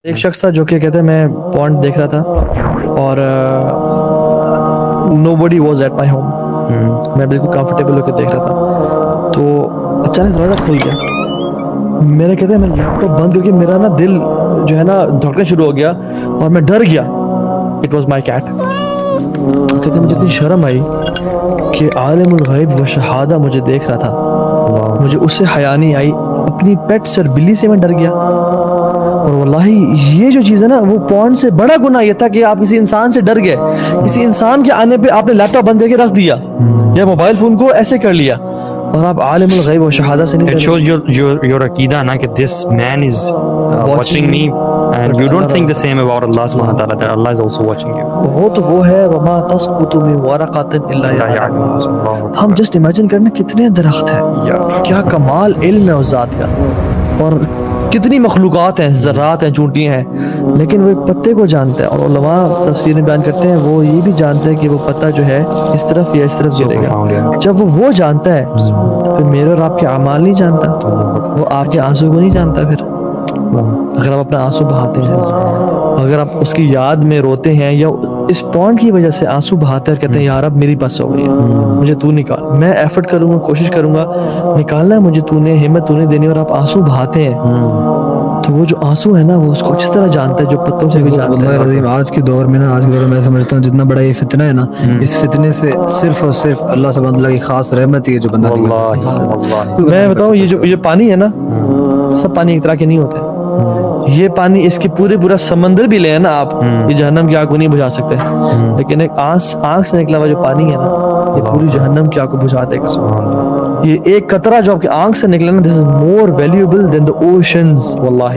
ایک شخص تھا جو کہ کہتے ہیں میں پونڈ دیکھ رہا تھا اور نو بڈی واز ایٹ مائی ہوم. میں بالکل کمفرٹیبل ہو کے دیکھ رہا تھا تو اچانک دروازہ کھل گیا. میرے کہتے ہیں میں لیپ ٹاپ بند کر کے میرا نا دل جو ہے نا دھڑکنا شروع ہو گیا اور میں ڈر گیا. It was my cat. کہتے ہیں مجھے اتنی شرم آئی کہ عالم الغیب و شہادہ مجھے دیکھ رہا تھا, مجھے اس سے حیا نہیں آئی. اپنی پیٹ سے اور بلی سے میں ڈر گیا. اور واللہ یہ جو چیز ہے نا وہ پونڈ سے بڑا گناہ یہ تھا کہ آپ کسی انسان سے ڈر گئے. کسی انسان کے آنے پہ آپ نے لیپ ٹاپ بند کر کے رکھ دیا یا موبائل فون کو ایسے کر لیا اور آپ عالم الغیب و شہادہ سے نہیں It shows your عقیدہ نا کہ this man is watching me and you don't think the same about Allah subhanahu wa ta'ala that Allah is also watching you. وہ تو وہ ہے وما تسقط من ورقۃ الا يعلمها. ہم جسٹ امیجن کرنا کتنے درخت ہیں, کیا کمال علم ہے اس ذات کا, اور کتنی مخلوقات ہیں, ذرات ہیں, چونٹیاں ہیں, لیکن وہ ایک پتے کو جانتا ہے. اور علماء تفسیر میں بیان کرتے ہیں وہ یہ بھی جانتے ہیں کہ وہ پتا جو ہے اس طرف یا اس طرف گرے گا. جب وہ جانتا ہے پھر میرے اور آپ کے اعمال نہیں جانتا, وہ آپ کے آنسو کو نہیں جانتا. پھر اگر آپ اپنا آنسو بہاتے ہیں, اگر آپ اس کی یاد میں روتے ہیں یا اس پونڈ کی وجہ سے آنسو بہاتے ہیں اور کہتے ہیں یار اب میری بس ہو گئی ہے, مجھے تو نکال, میں ایفرٹ کروں گا, کوشش کروں گا نکالنا ہے مجھے, تو نے ہمت تو نے دینی, اور آپ آنسو بہاتے ہیں تو وہ جو آنسو ہے نا وہ اس کو اچھی طرح جانتا ہے جو پتوں سے بھی جانتا ہے. اللہ عظیم آج کے دور میں نا, آج کے دور میں میں سمجھتا ہوں جتنا بڑا یہ فتنہ ہے نا, اس فتنے سے صرف اور صرف اللہ سبحانہ وتعالی کی خاص رحمت ہی ہے جو بندہ میں بتاؤں یہ پانی ہے نا, سب پانی ایک طرح کے نہیں ہوتے. یہ پانی اس کی پورا سمندر بھی لے نا آپ, یہ جہنم کی آگ کو نہیں بجھا سکتے, لیکن ایک آنکھ سے نکلا ہوا جو پانی ہے نا یہ پوری جہنم کی آگ کو بجھا دے گا. یہ ایک قطرہ جو آپ کی آنکھ سے نکلا نا, this is more valuable than the oceans واللہ.